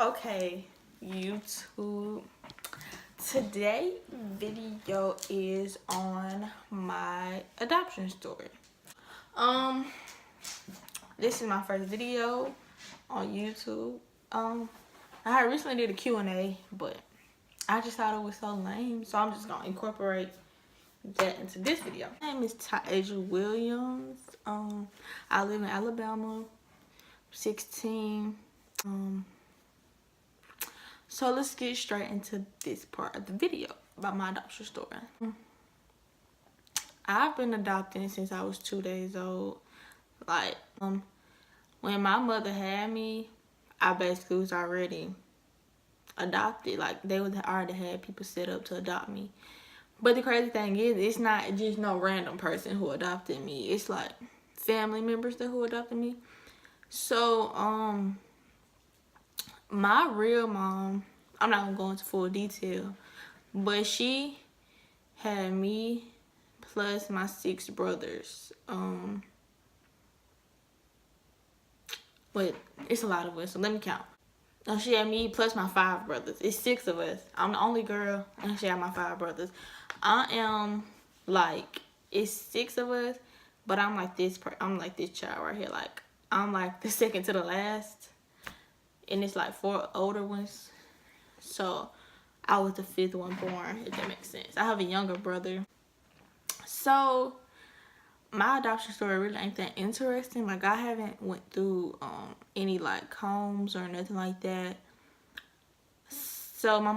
Okay, YouTube. Today video is on my adoption story. Um, this is my first video on YouTube. I recently did a Q&A, but I just thought it was so lame, so I'm just gonna incorporate that into this video. My name is Tasia Williams. I live in Alabama, 16. So let's get straight into this part of the video about my adoption story. I've been adopting since I was 2 days old. Like, when my mother had me, I basically was already adopted. Like, they would already had people set up to adopt me. But the crazy thing is, it's not just no random person who adopted me. It's like family members who adopted me. So, my real mom, I'm not gonna go into full detail, but she had me plus my 6 brothers. But it's a lot of us, so let me count. No, she had me plus my 5 brothers. It's 6 of us. I'm the only girl, and she had my 5 brothers. I am like, it's 6 of us, but I'm like this child right here. Like, I'm like the second to the last, and it's like 4 older ones. So I was the 5th one born, if that makes sense. I have a younger brother. So my adoption story really ain't that interesting. Like, I haven't went through any like homes or nothing like that. So my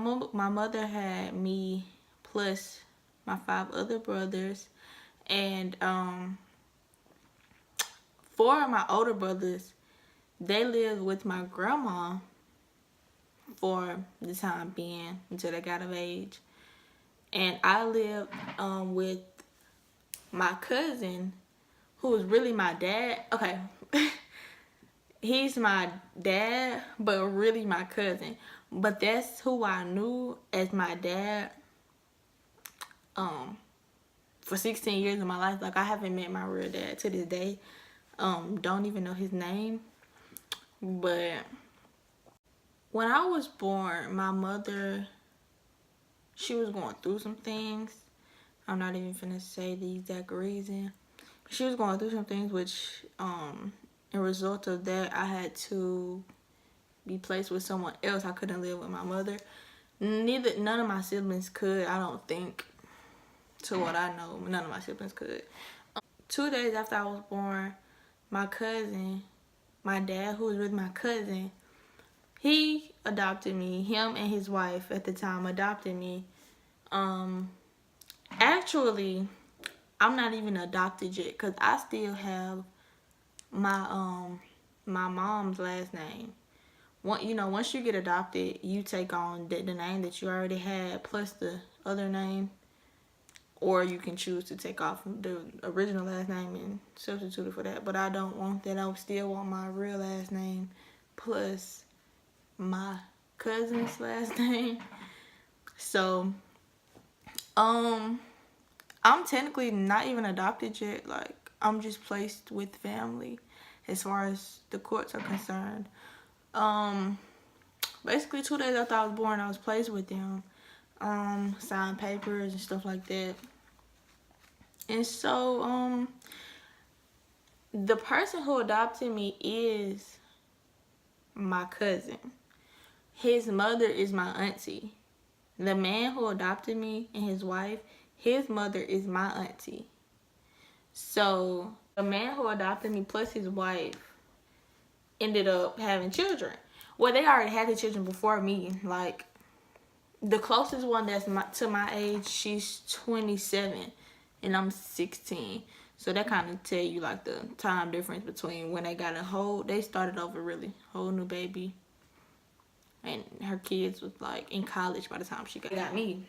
mother had me plus my 5 other brothers, and 4 of my older brothers, they lived with my grandma for the time being until they got of age, and I lived with my cousin, who was really my dad. Okay, he's my dad, but really my cousin. But that's who I knew as my dad for 16 years of my life. Like, I haven't met my real dad to this day. Don't even know his name. But when I was born, my mother, she was going through some things. I'm not even finna say the exact reason. She was going through some things, which in result of that, I had to be placed with someone else. I couldn't live with my mother. None of my siblings could, I don't think. To what I know, none of my siblings could. 2 days after I was born, my cousin, my dad, who was with my cousin, he adopted me. Him and his wife at the time adopted me. Actually, I'm not even adopted yet, because I still have my my mom's last name. Once you get adopted, you take on the name that you already had plus the other name, or you can choose to take off the original last name and substitute it for that. But I don't want that. I still want my real last name plus my cousin's last name. So I'm technically not even adopted yet. Like, I'm just placed with family as far as the courts are concerned. Basically 2 days after I was born, I was placed with them. Signed papers and stuff like that. And so, the person who adopted me is my cousin. His mother is my auntie. The man who adopted me and his wife, his mother is my auntie. So the man who adopted me plus his wife ended up having children. Well, they already had the children before me. Like, the closest one that's to my age, she's 27 and I'm 16. So that kind of tell you like the time difference between when they started over really whole new baby, and her kids was like in college by the time she got me.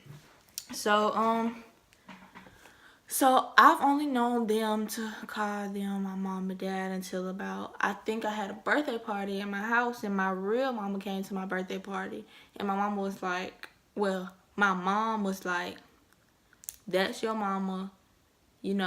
So I've only known them to call them my mom and dad until about, I think I had a birthday party in my house, and my real mama came to my birthday party, and my mama was like, my mom was like, that's your mama. You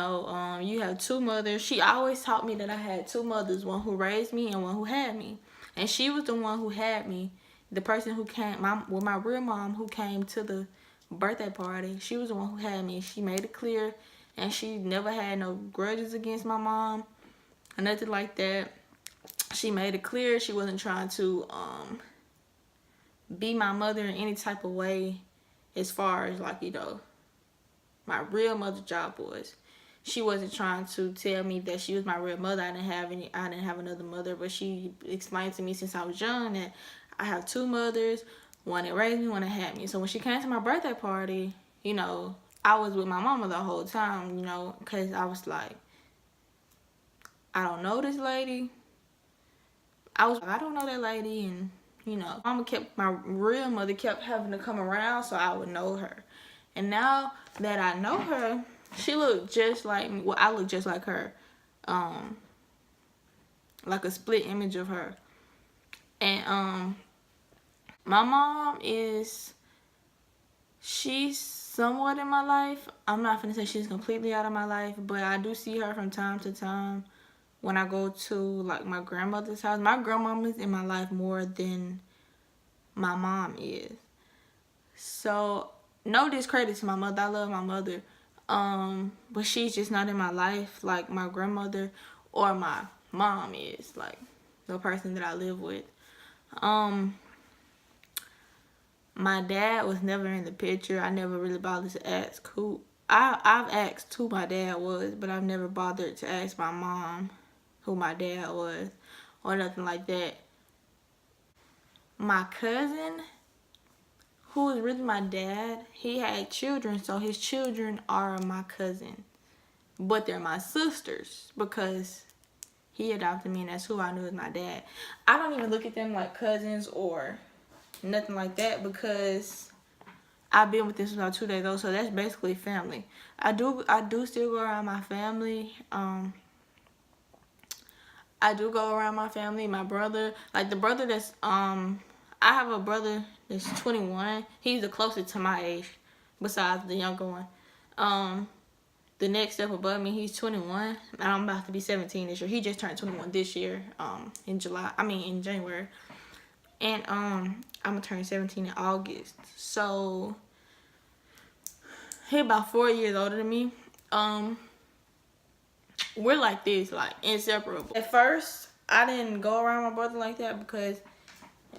have 2 mothers. She always taught me that I had 2 mothers, one who raised me and one who had me. And she was the one who had me. the person who came, my real mom who came to the birthday party, she was the one who had me. She made it clear, and she never had no grudges against my mom or nothing like that. She made it clear she wasn't trying to be my mother in any type of way, as far as like, you know, my real mother job was. She wasn't trying to tell me that she was my real mother. I didn't have another mother, but she explained to me since I was young that I have two mothers, one that raised me, one that had me. So when she came to my birthday party, you know, I was with my mama the whole time, you know, because I was like, I don't know this lady. I don't know that lady, and you know, my real mother kept having to come around so I would know her. And now that I know her, she looked just like me. Well, I look just like her. Like a split image of her. And my mom she's somewhat in my life. I'm not gonna say she's completely out of my life, but I do see her from time to time when I go to like my grandmother's house. My grandmama's in my life more than my mom is. So no discredit to my mother. I love my mother. But she's just not in my life like my grandmother or my mom is, like the person that I live with. My dad was never in the picture. I never really bothered to ask who. I've asked who my dad was, but I've never bothered to ask my mom who my dad was or nothing like that. My cousin, who is really my dad, he had children, so his children are my cousin. But they're my sisters because he adopted me, and that's who I knew as my dad. I don't even look at them like cousins or nothing like that because I've been with them since about 2 days old, so that's basically family. I do still go around my family. I do go around my family. My brother, like the brother that's I have a brother that's 21. He's the closest to my age, besides the younger one. The next step above me, he's 21, and I'm about to be 17 this year. He just turned 21 this year, in January. And I'm gonna turn 17 in August. So he about 4 years older than me. We're like this, like inseparable. At first, I didn't go around my brother like that because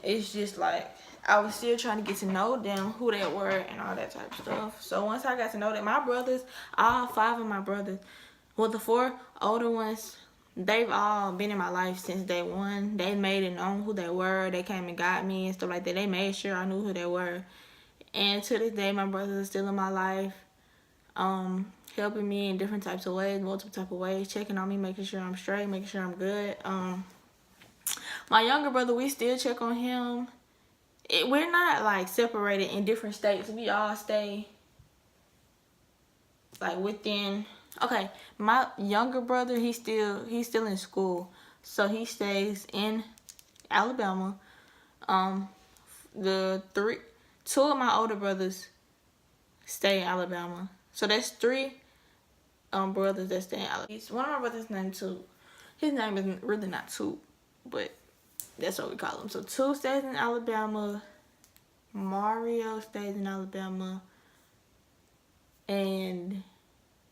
it's just like I was still trying to get to know them, who they were, and all that type of stuff. So once I got to know that my brothers, all 5 of my brothers, well, the 4 older ones, they've all been in my life since day one. They made it known who they were. They came and got me and stuff like that. They made sure I knew who they were. And to this day, my brothers are still in my life, helping me in different types of ways, multiple type of ways, checking on me, making sure I'm straight, making sure I'm good. My younger brother, we still check on him. We're not like separated in different states. We all stay like within. Okay, my younger brother, he's still in school, so he stays in Alabama. Two of my older brothers stay in Alabama, so that's 3 brothers that stay in Alabama. One of my brothers named Toot. His name is really not Toot, but that's what we call him. So 2 stays in Alabama, Mario stays in Alabama, and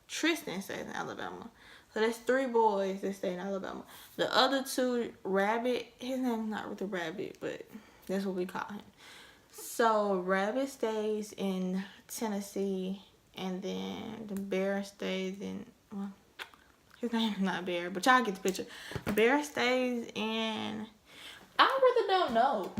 Tristan stays in Alabama. So that's 3 boys that stay in Alabama. The other 2, Rabbit, his name's not really Rabbit, but that's what we call him. So Rabbit stays in Tennessee, and then the Bear stays in, well, his name is not Bear, but y'all get the picture. Bear stays in, I really don't know,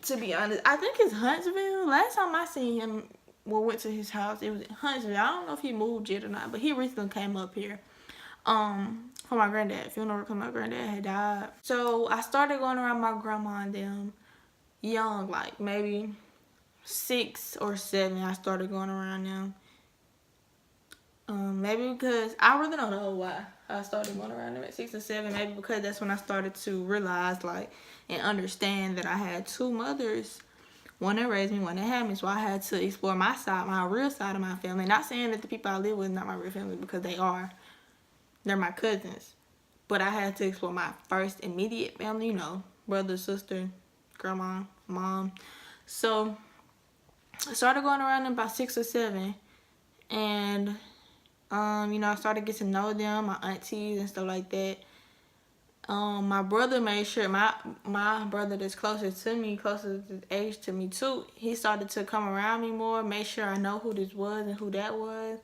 to be honest. I think it's Huntsville. Last time I seen him, went to his house, it was in Huntsville. I don't know if he moved yet or not, but he recently came up here for my granddad funeral because my granddad had died. So I started going around my grandma and them young, like maybe 6 or 7. I started going around them. Maybe because I really don't know why I started going around them at 6 or 7. Maybe because that's when I started to realize, like, and understand that I had 2 mothers, one that raised me, one that had me. So I had to explore my side, my real side of my family. Not saying that the people I live with are not my real family, because they are. They're my cousins. But I had to explore my first immediate family, you know, brother, sister, grandma, mom. So I started going around in about 6 or 7, and you know, I started getting to know them, my aunties and stuff like that. My brother made sure, my brother that's closer to me, closer to age to me too, he started to come around me more, make sure I know who this was and who that was.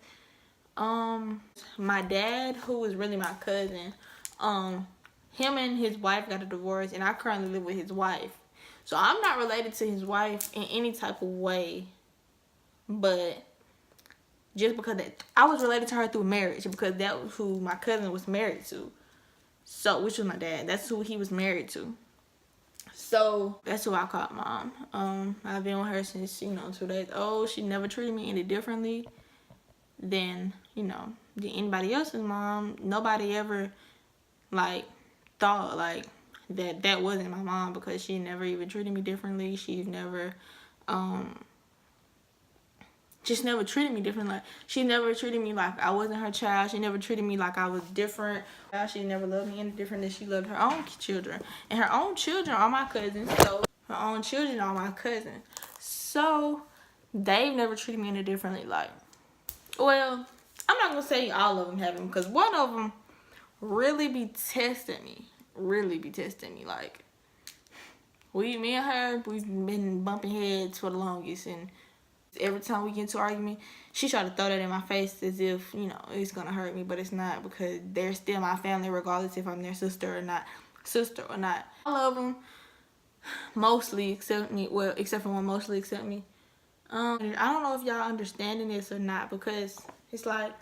My dad, who was really my cousin, him and his wife got a divorce, and I currently live with his wife. So I'm not related to his wife in any type of way, but just because I was related to her through marriage, because that was who my cousin was married to. So, which was my dad. That's who he was married to. So that's who I called mom. I've been with her since, you know, 2 days old. She never treated me any differently than, you know, than anybody else's mom. Nobody ever like thought like that wasn't my mom, because she never even treated me differently. She never just never treated me different. Like, she never treated me like I wasn't her child. She never treated me like I was different. She never loved me any different than she loved her own children. And her own children are my cousins. So her own children are my cousins. So they've never treated me any differently. Like, well, I'm not gonna say all of them haven't, because one of them really be testing me. Really be testing me. Like, me and her, we've been bumping heads for the longest, and every time we get into an argument, she tried to throw that in my face as if, you know, it's gonna hurt me, but it's not, because they're still my family regardless if I'm their sister or not. I love them mostly except me. Well, except for one, mostly except me. I don't know if y'all understanding this or not, because it's like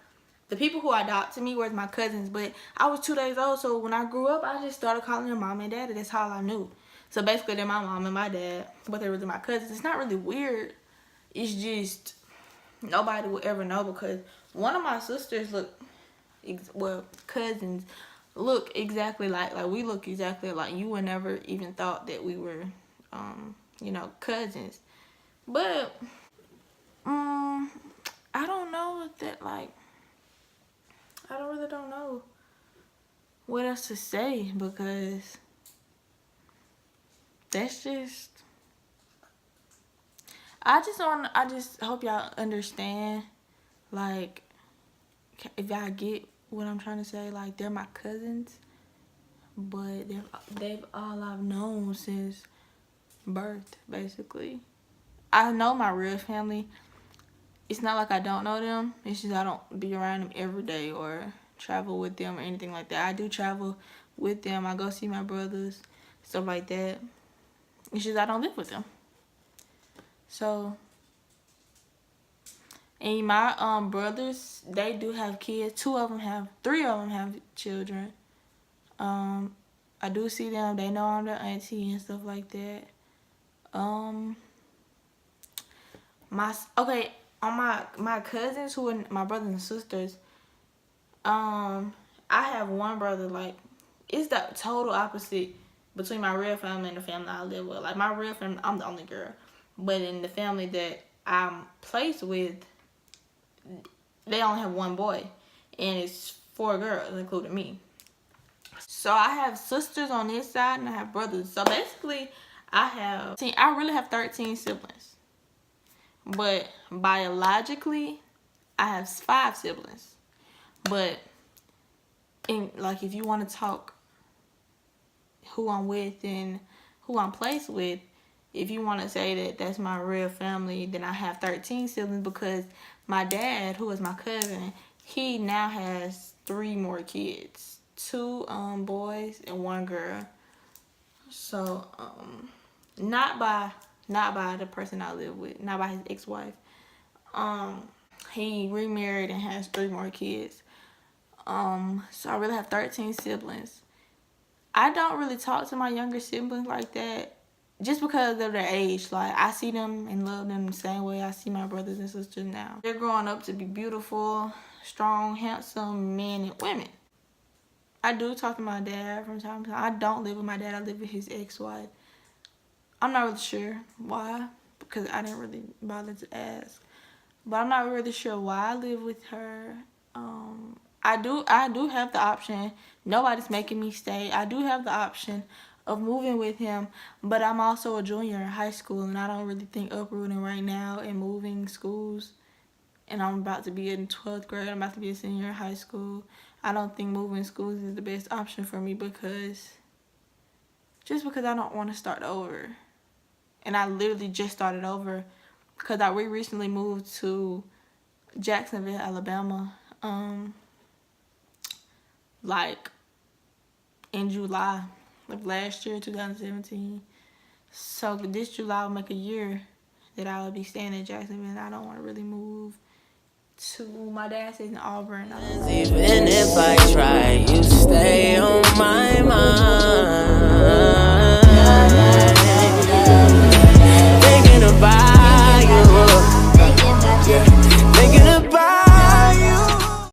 the people who adopted me were my cousins, but I was 2 days old, so when I grew up, I just started calling them mom and daddy. That's all I knew. So basically, they're my mom and my dad, but they're really my cousins. It's not really weird. It's just nobody will ever know, because one of my sisters cousins look exactly like we look exactly like. You would never even thought that we were, you know, cousins. But I don't know if that, like, I really don't know what else to say, because that's just, I just hope y'all understand, like, if y'all get what I'm trying to say. Like, they're my cousins, but they've all I've known since birth, basically. I know my real family. It's not like I don't know them. It's just I don't be around them every day or travel with them or anything like that. I do travel with them. I go see my brothers, stuff like that. It's just I don't live with them. So, and my brothers, they do have kids. 3 of them have children. I do see them. They know I'm their auntie and stuff like that. On my cousins who are my brothers and sisters, I have one brother, like, it's the total opposite between my real family and the family I live with. Like, my real family, I'm the only girl. But in the family that I'm placed with, they only have one boy. And it's 4 girls, including me. So I have sisters on this side and I have brothers. So basically, I really have 13 siblings. But biologically, I have 5 siblings. But if you want to talk who I'm with and who I'm placed with, if you want to say that that's my real family, then I have 13 siblings, because my dad, who is my cousin, he now has 3 more kids. 2 boys and 1 girl. So not by the person I live with, not by his ex-wife. He remarried and has 3 more kids. So I really have 13 siblings. I don't really talk to my younger siblings like that, just because of their age. Like, I see them and love them the same way I see my brothers and sisters now. They're growing up to be beautiful, strong, handsome men and women. I do talk to my dad from time to time. I don't live with my dad. I live with his ex-wife. I'm not really sure why, because I didn't really bother to ask. But I'm not really sure why I live with her. I do have the option. Nobody's making me stay. I do have the option of moving with him. But I'm also a junior in high school, and I don't really think uprooting right now and moving schools. And I'm about to be in 12th grade. I'm about to be a senior in high school. I don't think moving schools is the best option for me because I don't want to start over. And I literally just started over because we recently moved to Jacksonville, Alabama, like in July of last year, 2017. So this July will make a year that I will be staying in Jacksonville, and I don't want to really move to my dad's in Auburn. Even if I try, you stay on my